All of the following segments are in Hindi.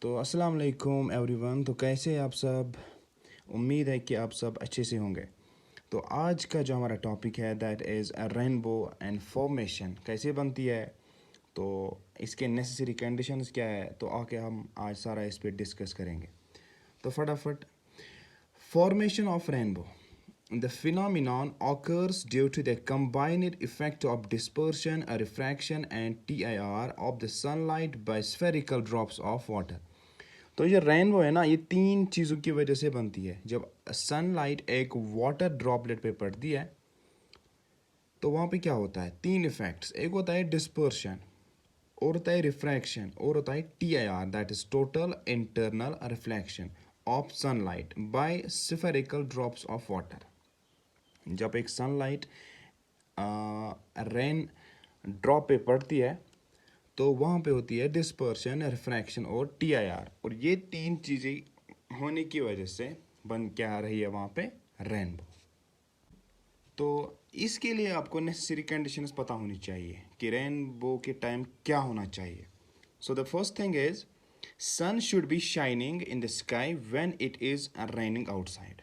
तो अस्सलाम वालेकुम एवरीवन। तो कैसे हैं आप सब? उम्मीद है कि आप सब अच्छे से होंगे। तो आज का जो हमारा टॉपिक है that is a rainbow and formation कैसे बनती है, तो इसके नेसेसरी कंडीशंस क्या है, तो आके हम आज सारा इस पर डिस्कस करेंगे। तो फटाफट, formation of rainbow. The phenomenon occurs due to the combined effect of dispersion, refraction, and TIR of the sunlight by spherical drops of water. तो ये रेनबो है ना, ये तीन चीज़ों की वजह से बनती है। जब सनलाइट एक वाटर ड्रॉपलेट पे पड़ती है तो वहाँ पे क्या होता है, तीन इफेक्ट्स। एक होता है डिस्पर्शन, और होता है रिफ्रैक्शन, और होता है TIR that is total internal reflection of sunlight bye spherical drops of water. जब एक सनलाइट रेन ड्रॉप पे पड़ती है तो वहाँ पे होती है डिस्पर्शन, रिफ्रैक्शन और TIR, और ये तीन चीज़ें होने की वजह से बन क्या आ रही है वहाँ पे, रेनबो। तो इसके लिए आपको नेसेसरी कंडीशंस पता होनी चाहिए कि रेनबो के टाइम क्या होना चाहिए। So the first thing is sun should be shining in the sky when it is raining outside.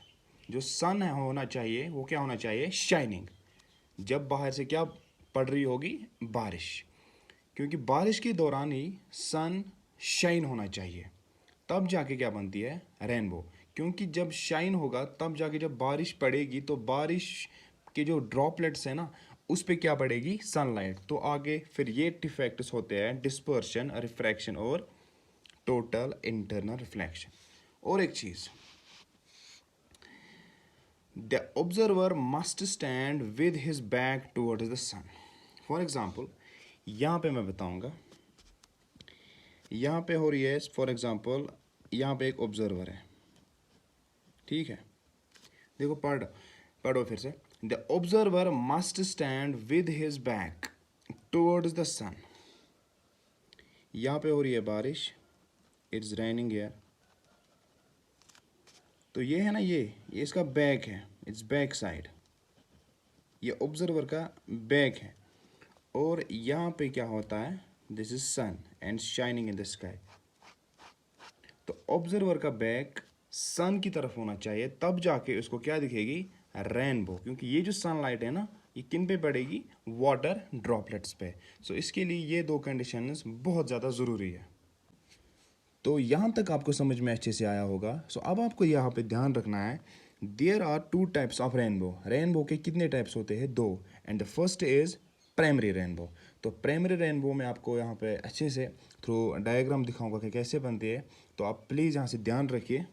जो सन होना चाहिए वो क्या होना चाहिए, शाइनिंग। जब बाहर से क्या पड़ रही होगी, बारिश, क्योंकि बारिश के दौरान ही सन शाइन होना चाहिए, तब जाके क्या बनती है, रेनबो। क्योंकि जब शाइन होगा तब जाके जब बारिश पड़ेगी तो बारिश के जो ड्रॉपलेट्स हैं ना उस पे क्या पड़ेगी, सनलाइट। तो आगे फिर ये इफेक्ट्स होते हैं डिस्पर्शन, रिफ्रैक्शन और टोटल इंटरनल रिफ्लेक्शन। और एक चीज़, the observer must stand with his back towards the sun. For example यहाँ पे मैं बताऊँगा, यहाँ पे हो रही है फॉर एग्जाम्पल, यहाँ पे एक ऑब्जर्वर है, ठीक है। देखो पढ़ो फिर से। The observer must stand with his back towards the sun. यहाँ पे हो रही है बारिश, इट्स रेनिंग हियर। तो ये है ना, ये इसका बैक है, इट्स बैक साइड, ये ऑब्जर्वर का बैक है। और यहाँ पे क्या होता है, this is sun and shining in the sky. तो ऑब्जर्वर का बैक सन की तरफ होना चाहिए, तब जाके उसको क्या दिखेगी, रेनबो। क्योंकि ये जो सनलाइट है ना, ये किन पे पड़ेगी, वाटर ड्रॉपलेट्स पे। सो इसके लिए ये दो कंडीशंस बहुत ज़्यादा ज़रूरी है। तो यहाँ तक आपको समझ में अच्छे से आया होगा। सो अब आपको यहाँ पे ध्यान रखना है, there are two types of rainbow. Rainbow के कितने टाइप्स होते हैं, दो। And the first is primary rainbow. तो प्राइमरी रेनबो में आपको यहाँ पे अच्छे से थ्रू डायग्राम दिखाऊंगा कि कैसे बनती है। तो आप प्लीज़ यहाँ से ध्यान रखिए।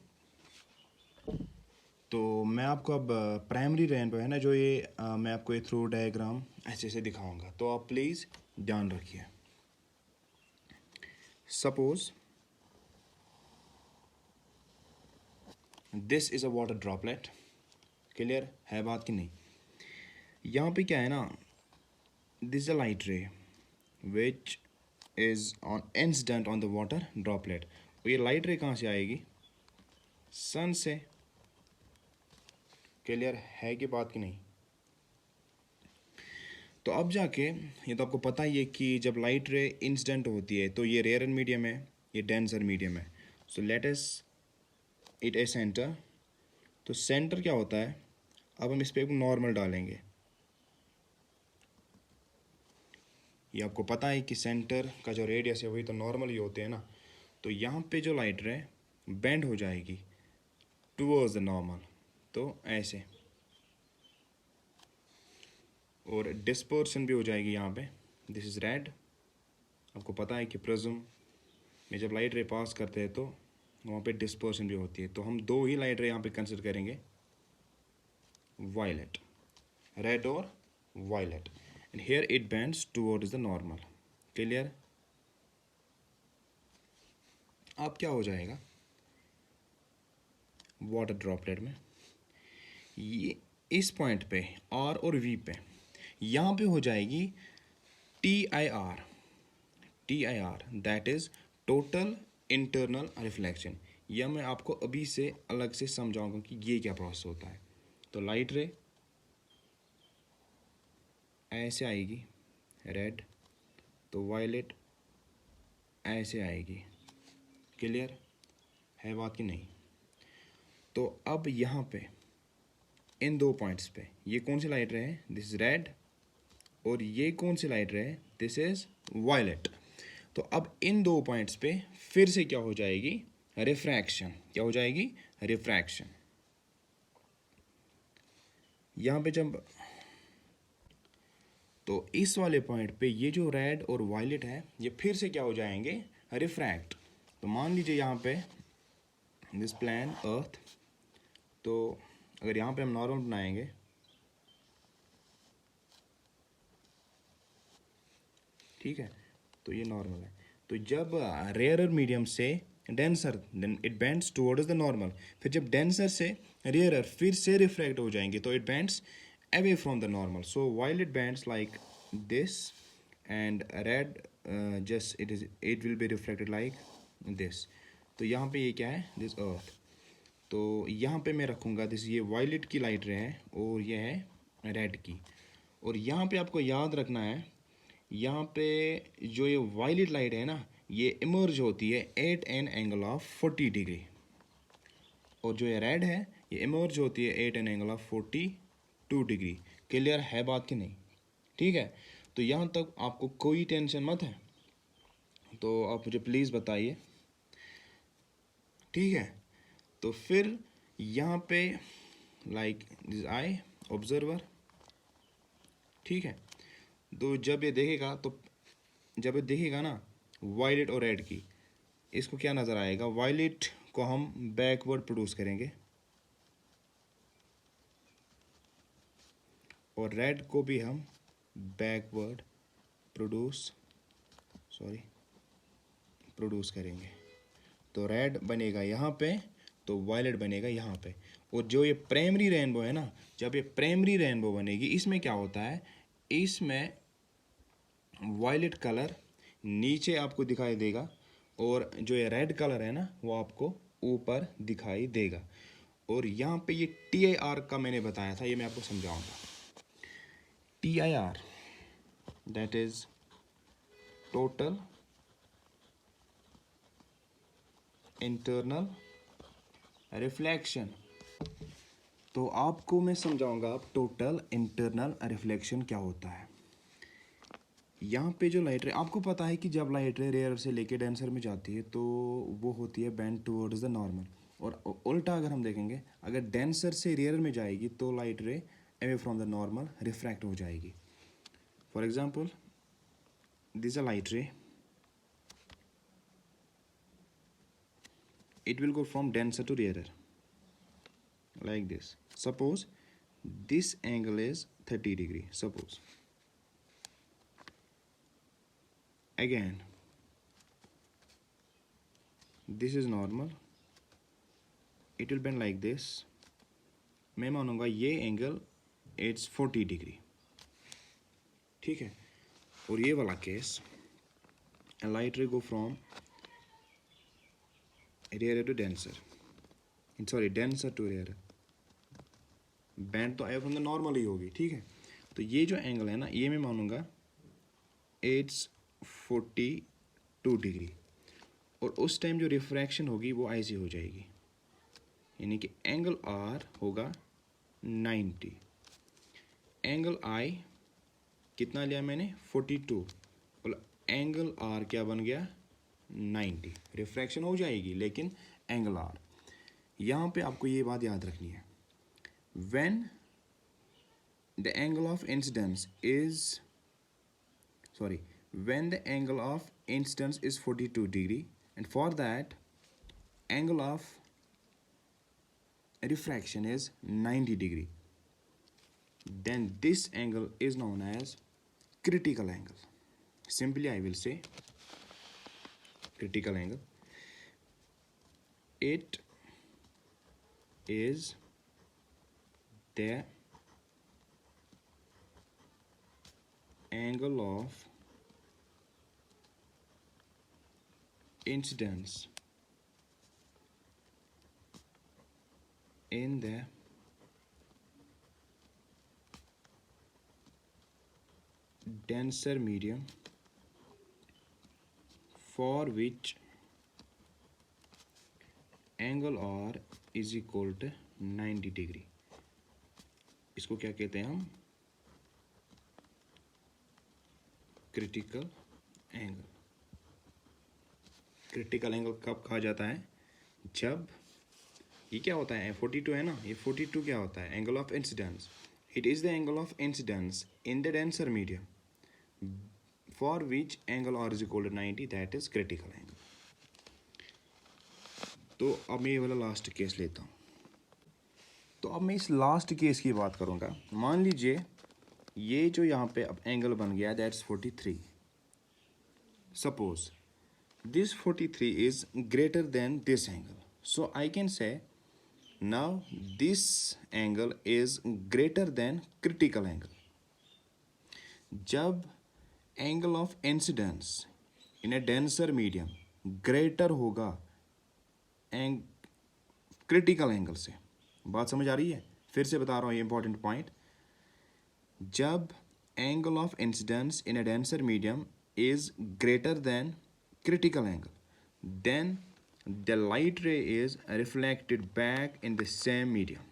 तो मैं आपको अब प्राइमरी रेनबो है ना जो ये मैं आपको ये थ्रू डायग्राम अच्छे से दिखाऊंगा, तो आप प्लीज़ ध्यान रखिए। Suppose this is a water droplet. Clear है बात कि नहीं? यहाँ पे क्या है ना, दिस इज अ लाइट रे which is on incident on the water droplet. और ये लाइट रे कहाँ से आएगी, सन से। क्लियर है कि बात की नहीं? तो अब जाके ये तो आपको पता ही है कि जब लाइट रे इंसिडेंट होती है तो ये रेयर मीडियम है, ये डेंसर मीडियम है। So let us it A centre. तो सेंटर क्या होता है, अब हम इस पर एक नॉर्मल डालेंगे। ये आपको पता है कि सेंटर का जो रेडियस है वही तो नॉर्मल ही होते हैं ना। तो यहाँ पे जो लाइट रे बेंड हो जाएगी टूवर्ड्स द नॉर्मल, तो ऐसे। और डिस्पर्सन भी हो जाएगी यहाँ पे, दिस इज़ रेड। आपको पता है कि प्रिज्म में जब लाइट रे पास करते हैं तो वहाँ पे डिस्पर्सन भी होती है। तो हम दो ही लाइट रे यहाँ पे कंसिडर करेंगे, वायलेट, रेड और violet. And here it bends towards the normal. Clear? अब क्या हो जाएगा वाटर ड्रॉपलेट में, ये इस पॉइंट पे आर और वी पे, यहाँ पे हो जाएगी TIR। TIR that is total internal reflection. यह मैं आपको अभी से अलग से समझाऊंगा कि ये क्या प्रोसेस होता है। तो लाइट रे ऐसे आएगी रेड, तो वायलेट ऐसे आएगी। क्लियर है बात कि नहीं? तो अब यहाँ पे इन दो पॉइंट्स पे ये कौन सी लाइट रे है? This is red. और ये कौन सी लाइट रे है? This is violet. तो अब इन दो पॉइंट्स पे फिर से क्या हो जाएगी? रिफ्रैक्शन। क्या हो जाएगी? रिफ्रैक्शन। यहाँ पे जब तो इस वाले पॉइंट पे ये जो रेड और वायलेट है ये फिर से क्या हो जाएंगे? रिफ्रैक्ट। तो मान लीजिए यहाँ पे दिस प्लेन अर्थ, तो अगर यहाँ पे हम नॉर्मल बनाएंगे, ठीक है, तो ये नॉर्मल है। तो जब रेयरर मीडियम से denser, then it bends towards the normal. फिर जब डेंसर से रेयरर फिर से रिफ्रैक्ट हो जाएंगे तो it bends away from the normal. So while it bends like this and red it will be reflected like this. तो यहाँ पे ये क्या है? This earth. तो यहाँ पे मैं रखूँगा दिस, ये वायलेट की लाइट रे है और ये है रेड की। और यहाँ पे आपको याद रखना है, यहाँ पे जो ये वायलेट लाइट है ना ये इमर्ज होती है at an angle of 40 degree, और जो ये रेड है ये इमर्ज होती है at an angle of 42 degree. Clear है बात कि नहीं? ठीक है, तो यहाँ तक आपको कोई टेंशन मत है, तो आप मुझे प्लीज़ बताइए। ठीक है, तो फिर यहाँ पे लाइक दिस आई ऑब्जर्वर, ठीक है, तो जब ये देखेगा तो जब ये देखेगा ना वायलेट और रेड की, इसको क्या नज़र आएगा? वायलेट को हम बैकवर्ड प्रोड्यूस करेंगे और रेड को भी हम बैकवर्ड प्रोड्यूस करेंगे। तो रेड बनेगा यहाँ पे, तो वायलेट बनेगा यहाँ पे। और जो ये प्राइमरी रेनबो है ना, जब ये प्राइमरी रेनबो बनेगी इसमें क्या होता है? इसमें वायलेट कलर नीचे आपको दिखाई देगा और जो ये रेड कलर है ना वो आपको ऊपर दिखाई देगा। और यहाँ पे ये TIR का मैंने बताया था, ये मैं आपको समझाऊंगा। TIR that is total internal reflection. तो आपको मैं समझाऊंगा अब टोटल इंटरनल रिफ्लेक्शन क्या होता है। यहाँ पे जो लाइट रे, आपको पता है कि जब लाइट रे रेयर से लेके डेंसर में जाती है तो वो होती है बेंड टुवर्ड्स द नॉर्मल। और उल्टा अगर हम देखेंगे, अगर डेंसर से रेयर में जाएगी तो लाइट रे away from the normal refract हो जाएगी। For example this a light रे, it will go from denser to rarer like this. Suppose this angle is 30 degree, suppose. Again this is normal, it will bend like this. मैं मानूंगा ये एंगल इट्स 40 डिग्री, ठीक है। और ये वाला case light ray go from rare to denser, sorry denser to rare, bend तो आया फ्रॉम द नॉर्मल ही होगी, ठीक है। तो ये जो एंगल है ना ये मैं मानूंगा इट्स 42 डिग्री। और उस टाइम जो रिफ्रैक्शन होगी वो ऐसी हो जाएगी, यानी कि एंगल आर होगा 90, एंगल आई कितना लिया मैंने 42, और एंगल आर क्या बन गया 90। रिफ्रैक्शन हो जाएगी लेकिन एंगल आर। यहाँ पे आपको ये बात याद रखनी है, when the angle of incidence is when the angle of incidence is 42 degree, and for that angle of refraction is 90 degree, then this angle is known as critical angle. Simply I will say critical angle. It is the angle of incidence in the denser medium for which angle R is equal to 90 degree. इसको क्या कहते हैं हम? Critical angle. क्रिटिकल एंगल कब कहा जाता है? जब ये क्या होता है, 42 है ना, ये 42 क्या होता है? Angle of incidence. It is the angle of incidence in the denser medium for which angle R is equal to 90, that is critical angle. तो अब मैं ये वाला लास्ट केस लेता हूँ। तो अब मैं इस लास्ट केस की बात करूँगा। मान लीजिए ये जो यहाँ पे अब एंगल बन गया, that's 43। Suppose this 43 is greater than this angle, so I can say now this angle is greater than critical angle. जब angle of incidence in a denser medium greater होगा critical angle से। बात समझ आ रही है? फिर से बता रहा हूँ ये important point। जब angle of incidence in a denser medium is greater than critical angle, then the light ray is reflected back in the same medium.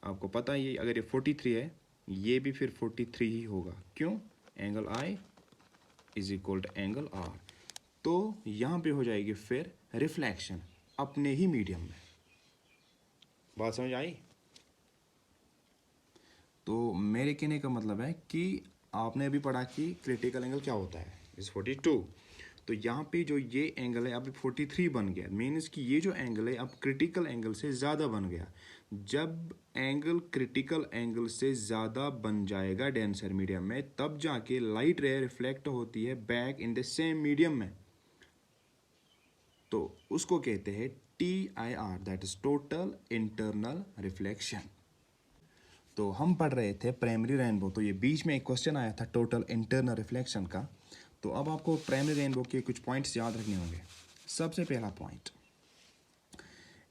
आपको पता है ये अगर ये 43 है, ये भी फिर 43 ही होगा। क्यों? Angle I is equal to angle R। तो यहाँ पे हो जाएगी फिर रिफ्लेक्शन अपने ही मीडियम में। बात समझ आई? तो मेरे कहने का मतलब है कि आपने अभी पढ़ा कि क्रिटिकल एंगल क्या होता है, इस 42। तो यहाँ पे जो ये एंगल है अभी 43 बन गया, मीन्स कि ये जो एंगल है अब क्रिटिकल एंगल से ज़्यादा बन गया। जब एंगल क्रिटिकल एंगल से ज़्यादा बन जाएगा डेंसर मीडियम में, तब जाके लाइट रे रिफ्लेक्ट होती है back in the same medium में। तो उसको कहते हैं TIR, that is total internal reflection. तो हम पढ़ रहे थे प्राइमरी रेनबो, तो ये बीच में एक क्वेश्चन आया था टोटल इंटरनल रिफ्लेक्शन का। तो अब आपको प्राइमरी रेनबो के कुछ पॉइंट्स याद रखने होंगे। सबसे पहला point,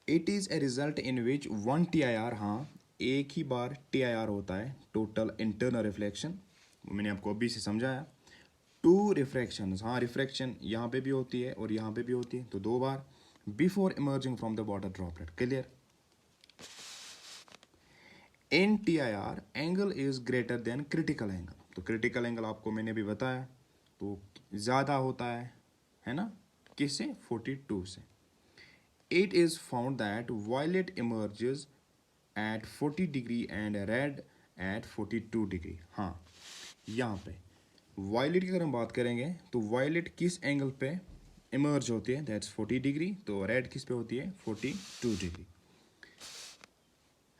it is a result in which 1 TIR, हाँ एक ही बार TIR होता है, टोटल इंटरनल रिफ्लेक्शन। मैंने आपको अभी से समझाया। 2 रिफ्रैक्शन, हाँ रिफ्रैक्शन यहाँ पे भी होती है और यहाँ पे भी होती है, तो 2 बार। Before emerging from the water droplet, clear. In TIR angle is greater than critical angle. तो क्रिटिकल एंगल आपको मैंने भी बताया तो ज़्यादा होता है ना, किससे? 42 से। It is found that violet emerges at 40 degree and red at 42 degree. हाँ यहाँ पे वायलेट की अगर हम बात करेंगे तो वायलेट किस एंगल पे इमर्ज होती है, दैट्स 40 डिग्री। तो रेड किस पे होती है? 42 degree.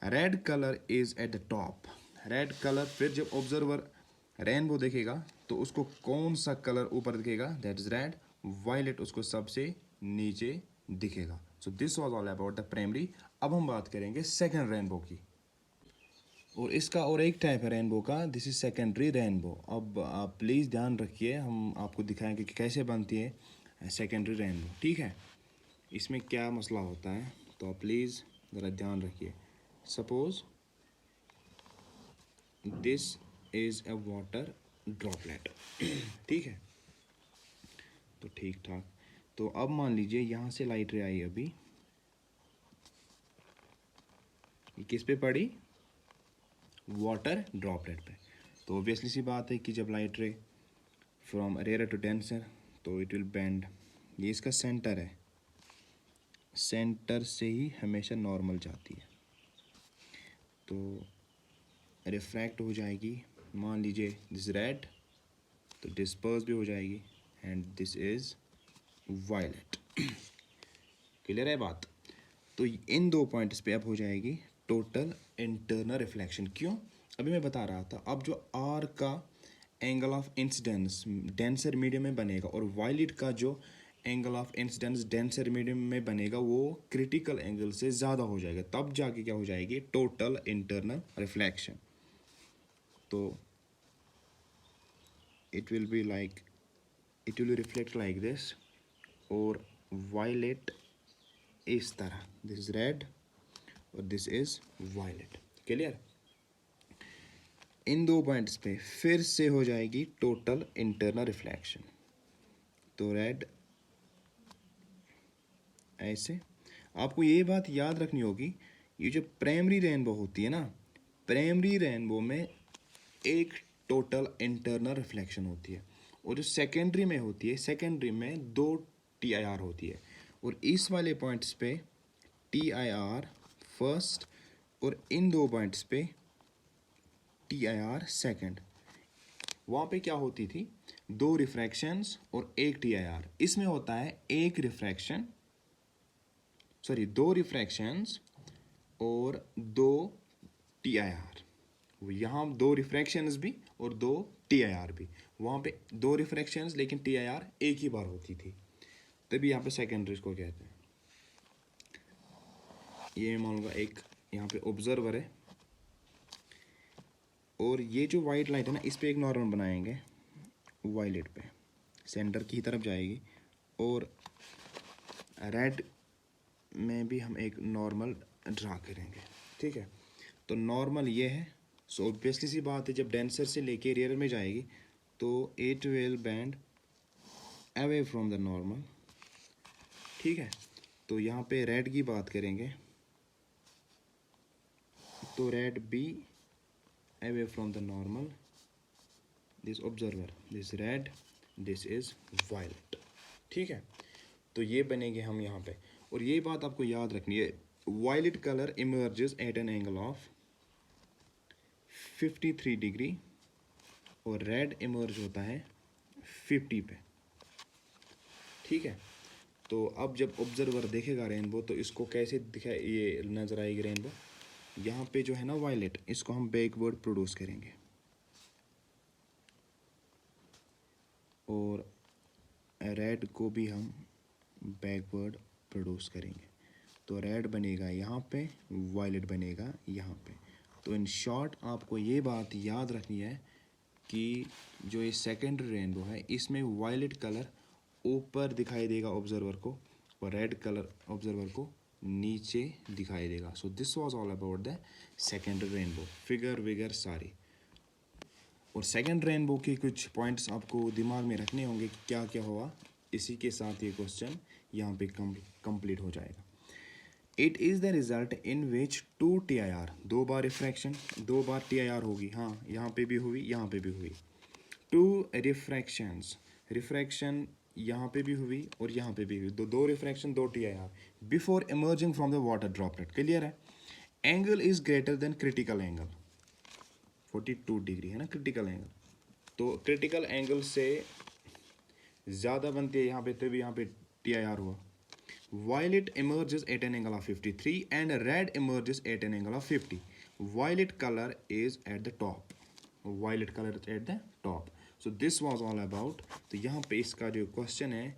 Red colour is at the top. Red colour फिर जब ऑब्जर्वर रेनबो देखेगा तो उसको कौन सा कलर ऊपर दिखेगा? That is red. वायलेट उसको सबसे नीचे दिखेगा। सो this was all about the primary. अब हम बात करेंगे सेकंड रेनबो की, और इसका और एक टाइप है रेनबो का, दिस इज सेकेंडरी रेनबो। अब आप प्लीज़ ध्यान रखिए, हम आपको दिखाएंगे कि कैसे बनती है सेकेंडरी रेनबो, ठीक है। इसमें क्या मसला होता है, तो आप प्लीज़ ज़रा ध्यान रखिए। Suppose this is a water droplet, ठीक है। तो ठीक ठाक। तो अब मान लीजिए यहाँ से लाइट रे आई, अभी ये किस पे पड़ी? वाटर ड्रॉपलेट पे। तो ऑब्वियसली सी बात है कि जब light ray from rare to denser, तो इट विल बेंड। ये इसका सेंटर है, सेंटर से ही हमेशा नॉर्मल जाती है, तो रिफ्रैक्ट हो जाएगी। मान लीजिए दिस रेड, तो डिस्पर्स भी हो जाएगी, and this is violet. Clear है बात? तो इन 2 पॉइंट्स पे अब हो जाएगी टोटल इंटरनल रिफ्लेक्शन। क्यों? अभी मैं बता रहा था, अब जो आर का angle of incidence denser medium में बनेगा और वायलेट का जो angle of incidence denser medium में बनेगा वो क्रिटिकल एंगल से ज़्यादा हो जाएगा, तब जाके क्या हो जाएगी? Total internal reflection. तो it will be like, it will reflect like this, और violet इस तरह, this is red और this is violet। Clear? In 2 points पे फिर से हो जाएगी टोटल इंटरनल रिफ्लेक्शन। तो रेड ऐसे। आपको ये बात याद रखनी होगी, ये जो प्राइमरी रेनबो होती है ना, प्राइमरी रेनबो में एक टोटल इंटरनल रिफ्लेक्शन होती है, और जो सेकेंडरी में होती है, सेकेंडरी में 2 TIR होती है। और इस वाले पॉइंट्स पे TIR फर्स्ट, और इन 2 पॉइंट्स पे TIR सेकेंड। वहाँ पे क्या होती थी, 2 रिफ्रैक्शंस और 1 TIR। इसमें होता है 1 रिफ्रैक्शन, सॉरी 2 रिफ्रैक्शंस और 2 TIR। यहाँ 2 रिफ्रैक्शंस भी और 2 TIR भी। वहाँ पे 2 रिफ्रैक्शंस लेकिन TIR एक ही बार होती थी, तभी यहाँ पे सेकेंडरी को कहते हैं। ये मान लो एक यहाँ पे ऑब्जर्वर है, और ये जो वाइट लाइट है ना, इस पे एक नॉर्मल बनाएंगे वायलेट पे, सेंटर की तरफ जाएगी, और रेड में भी हम एक नॉर्मल ड्रा करेंगे, ठीक है। तो नॉर्मल ये है। सो ऑब्वियसली सी बात है, जब डेंसर से लेके रेयर में जाएगी तो it will band away from the normal, ठीक है। तो यहाँ पे रेड की बात करेंगे तो red be away from the normal, this observer, this red, this is violet, ठीक है। तो ये बनेंगे हम यहाँ पे। और ये बात आपको याद रखनी है, violet colour emerges at an angle of 53 degree, और रेड इमर्ज होता है 50 पे, ठीक है। तो अब जब ऑब्जर्वर देखेगा रेनबो, तो इसको कैसे दिखा, ये नज़र आएगी रेनबो। यहाँ पे जो है ना वायलेट, इसको हम बैकवर्ड प्रोड्यूस करेंगे, और रेड को भी हम बैकवर्ड प्रोड्यूस करेंगे। तो रेड बनेगा यहाँ पे, वायलेट बनेगा यहाँ पे। तो इन शॉर्ट आपको ये बात याद रखनी है कि जो ये सेकेंडरी रेनबो है, इसमें वायलेट कलर ऊपर दिखाई देगा ऑब्जर्वर को, और रेड कलर ऑब्जर्वर को नीचे दिखाई देगा। सो this was all about the secondary rainbow, figure vigour सारी। और सेकेंड रेनबो के कुछ पॉइंट्स आपको दिमाग में रखने होंगे कि क्या क्या हुआ। इसी के साथ ये क्वेश्चन यहाँ पे कंप्लीट हो जाएगा। It is the result in which 2 TIR, 2 bar refraction, 2 bar TIR होगी, हाँ यहाँ पे भी हुई, यहाँ पे भी हुई। 2 रिफ्रैक्शंस, रिफ्रैक्शन यहाँ पे भी हुई और यहाँ पे भी हुई, 2 refraction 2 TIR before emerging from the water droplet. Clear है। Angle is greater than critical angle, 42 degree है ना क्रिटिकल एंगल। तो क्रिटिकल एंगल से ज़्यादा बनती है यहाँ पे, तभी यहाँ पे TIR हुआ। Violet emerges at an angle of 53 and red emerges at an angle of 50. Violet color is at the top. Violet color is at the top. So this was all about. तो यहाँ पे इसका जो क्वेश्चन है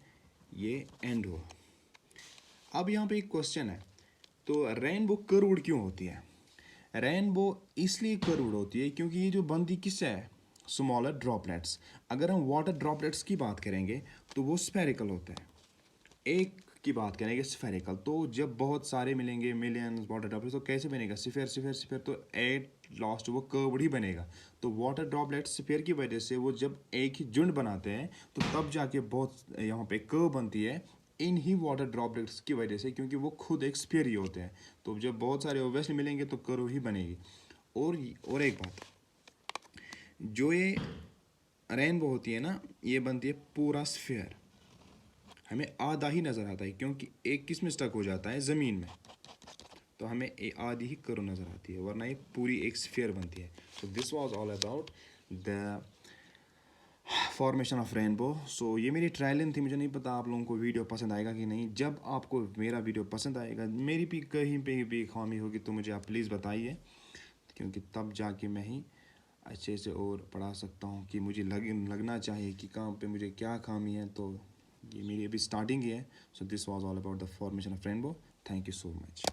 ये एंड हुआ। अब यहाँ पे एक क्वेश्चन है, तो रेनबो कर्व्ड क्यों होती है। रेनबो इसलिए कर्व्ड होती है क्योंकि ये जो बनती किससे है, स्मॉलर ड्रॉपलेट्स। अगर हम वाटर ड्रॉपलेट्स की बात करेंगे तो वो स्फेरिकल होता है। एक की बात करेंगे स्फेरिकल, तो जब बहुत सारे मिलेंगे, मिलियंस वाटर ड्रॉपलेट्स, तो कैसे बनेगा, स्फीयर स्फीयर स्फीयर, तो एट लास्ट वो कर्व्ड ही बनेगा। तो वाटर ड्रॉपलेट्स स्फीयर की वजह से वो जब एक ही झुंड बनाते हैं तो तब जाके बहुत यहाँ पे कर्व बनती है, इन ही वाटर ड्रॉपलेट्स की वजह से, क्योंकि वो खुद एक स्फीयर ही होते हैं। तो जब बहुत सारे ओब्वियसली मिलेंगे तो कर्व ही बनेगी। और एक बात, जो ये रेनबो होती है ना, ये बनती है पूरा स्फीयर, हमें आधा ही नज़र आता है क्योंकि एक किस में स्टक हो जाता है, ज़मीन में, तो हमें आधी ही कर्व नज़र आती है, वरना ये पूरी एक स्फीयर बनती है। So this was all about the formation of rainbow. So ये मेरी ट्रायलिंग थी, मुझे नहीं पता आप लोगों को वीडियो पसंद आएगा कि नहीं। जब आपको मेरा वीडियो पसंद आएगा, मेरी भी कहीं पे भी खामी होगी तो मुझे आप प्लीज़ बताइए, क्योंकि तब जाके मैं ही अच्छे से और पढ़ा सकता हूँ कि मुझे लगना चाहिए कि कहाँ पे मुझे क्या खामी है। तो ये मेरी अभी स्टार्टिंग ही है। So this was all about the formation of rainbow. Thank you so much.